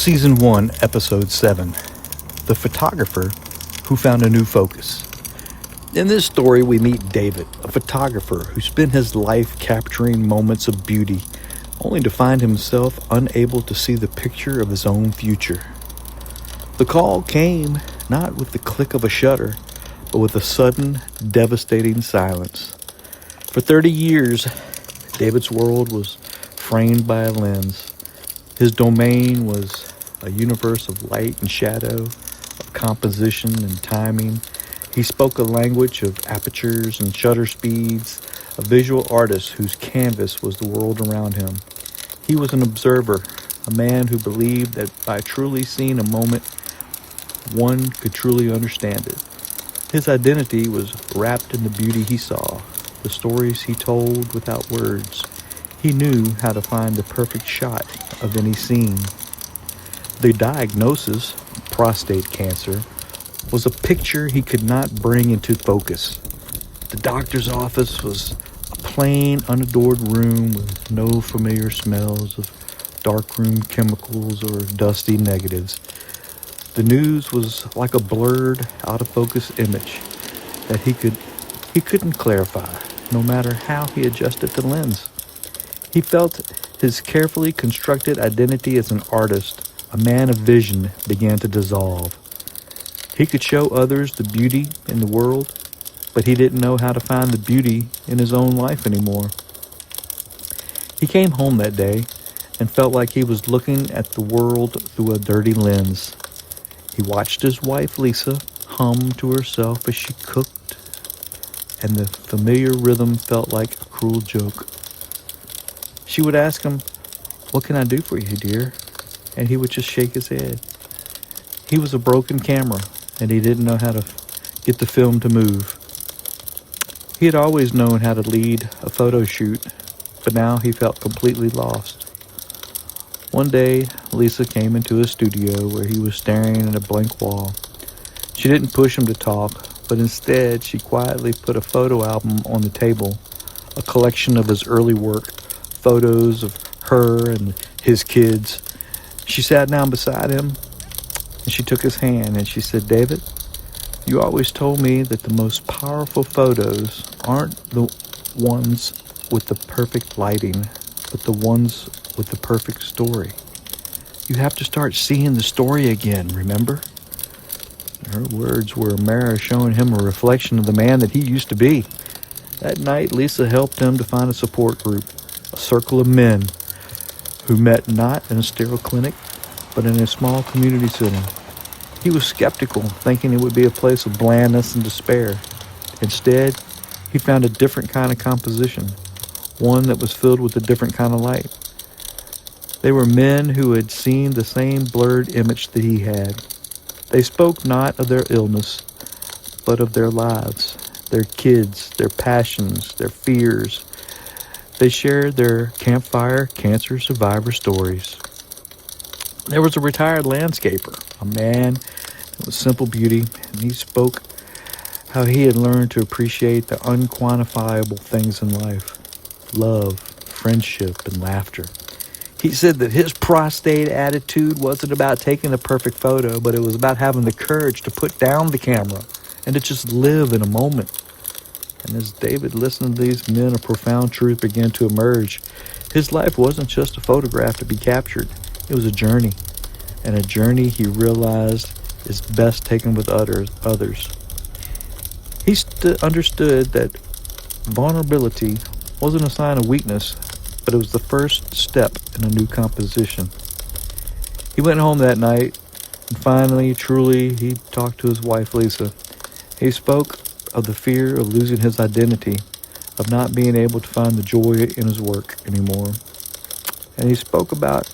Season 1, Episode 7, The Photographer Who Found a New Focus. In this story, we meet David, a photographer who spent his life capturing moments of beauty, only to find himself unable to see the picture of his own future. The call came not with the click of a shutter, but with a sudden, devastating silence. For 30 years, David's world was framed by a lens. His domain was a universe of light and shadow, of composition and timing. He spoke a language of apertures and shutter speeds, a visual artist whose canvas was the world around him. He was an observer, a man who believed that by truly seeing a moment, one could truly understand it. His identity was wrapped in the beauty he saw, the stories he told without words. He knew how to find the perfect shot of any scene. The diagnosis, prostate cancer, was a picture he could not bring into focus. The doctor's office was a plain, unadored room with no familiar smells of darkroom chemicals or dusty negatives. The news was like a blurred, out-of-focus image that he couldn't clarify, no matter how he adjusted the lens. He felt his carefully constructed identity as an artist, a man of vision, began to dissolve. He could show others the beauty in the world, but he didn't know how to find the beauty in his own life anymore. He came home that day and felt like he was looking at the world through a dirty lens. He watched his wife, Lisa, hum to herself as she cooked, and the familiar rhythm felt like a cruel joke. She would ask him, "What can I do for you, dear?" And he would just shake his head. He was a broken camera, and he didn't know how to get the film to move. He had always known how to lead a photo shoot, but now he felt completely lost. One day, Lisa came into his studio where he was staring at a blank wall. She didn't push him to talk, but instead she quietly put a photo album on the table, a collection of his early work, photos of her and his kids. She sat down beside him and she took his hand and she said, "David, you always told me that the most powerful photos aren't the ones with the perfect lighting, but the ones with the perfect story. You have to start seeing the story again, remember?" Her words were a mirror showing him a reflection of the man that he used to be. That night, Lisa helped him to find a support group, a circle of men who met not in a sterile clinic, but in a small community center. He was skeptical, thinking it would be a place of blandness and despair. Instead, he found a different kind of composition, one that was filled with a different kind of light. They were men who had seen the same blurred image that he had. They spoke not of their illness, but of their lives, their kids, their passions, their fears. They shared their campfire cancer survivor stories. There was a retired landscaper, a man with simple beauty, and he spoke how he had learned to appreciate the unquantifiable things in life, love, friendship, and laughter. He said that his prostate attitude wasn't about taking a perfect photo, but it was about having the courage to put down the camera and to just live in a moment. And as David listened to these men, a profound truth began to emerge. His life wasn't just a photograph to be captured. It was a journey, and a journey he realized is best taken with others. He understood that vulnerability wasn't a sign of weakness, but it was the first step in a new composition. He went home that night, and finally, truly, he talked to his wife, Lisa. He spoke of the fear of losing his identity, of not being able to find the joy in his work anymore. And he spoke about,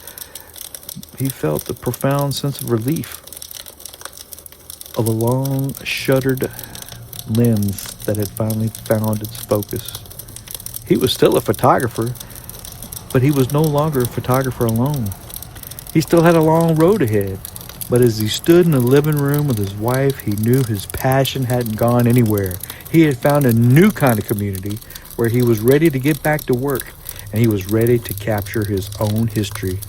he felt the profound sense of relief of a long, shuttered lens that had finally found its focus. He was still a photographer, but he was no longer a photographer alone. He still had a long road ahead. But as he stood in the living room with his wife, he knew his passion hadn't gone anywhere. He had found a new kind of community where he was ready to get back to work, and he was ready to capture his own history.